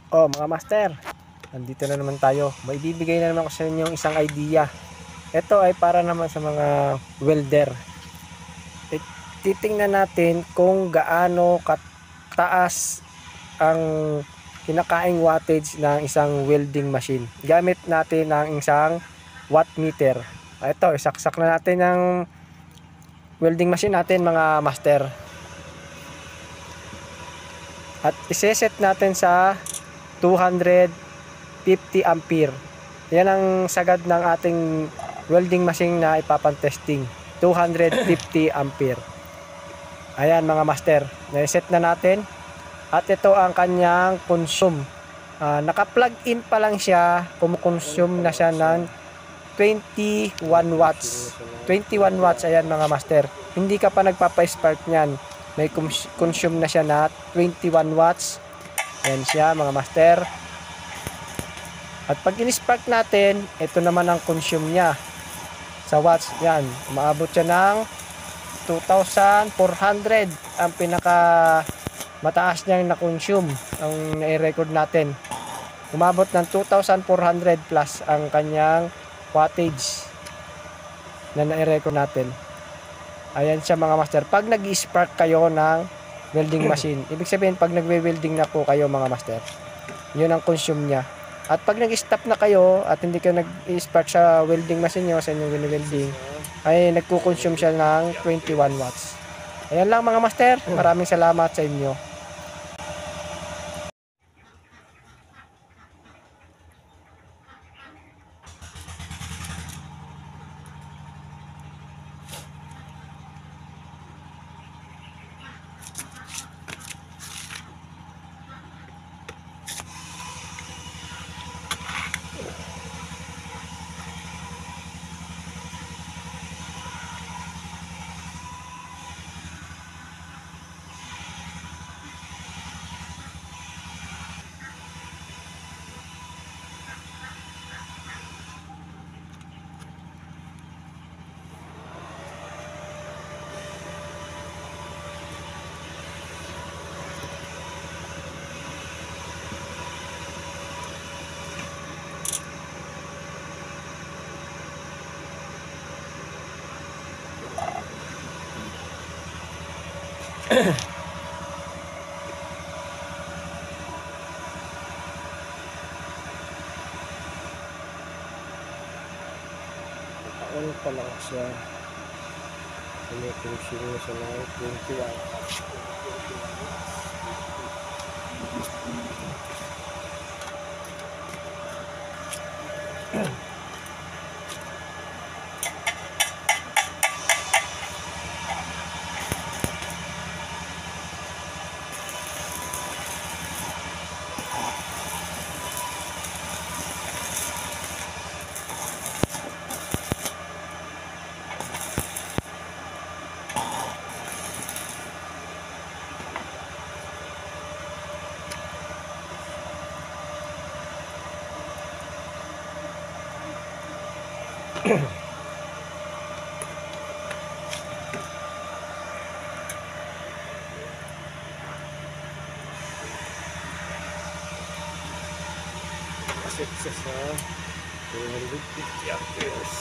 Oh mga master, nandito na naman tayo. May bibigay na naman ko sa inyo isang idea. Ito ay para naman sa mga welder. Titingnan natin kung gaano kataas ang kinakaing wattage ng isang welding machine. Gamit natin ang isang watt meter. Ito, isaksak na natin ang welding machine natin mga master. At iseset natin sa 250 ampere. Yan ang sagad ng ating welding machine na ipapantesting. 250 ampere. Ayan mga master, na-set na natin. At ito ang kanyang consume. Naka-plug in pa lang siya, kumukonsume na siya ng 21 watts. 21 watts, ayan mga master. Hindi ka pa nagpapa-spark niyan. May consume na siya na 21 watts. Ayan siya mga master. At pag in-spark natin, ito naman ang consume niya sa watts. Yan, umaabot siya ng 2,400 ang pinaka mataas niyang na-consume ang nai-record natin. Umabot ng 2,400 plus ang kanyang wattage na nai-record natin. Ayan siya mga master. Pag nag-spark kayo ng welding machine, ibig sabihin pag nagwe-welding na po kayo mga master, yun ang consume niya. At pag nag-stop na kayo at hindi kayo nag-spark sa welding machine nyo, sa inyong welding, ay nagko-consume siya ng 21 watts. Ayan lang mga master. Maraming salamat sa inyo. Ano pa lang siya, consume na siya ng 21. Success na 250 amperes.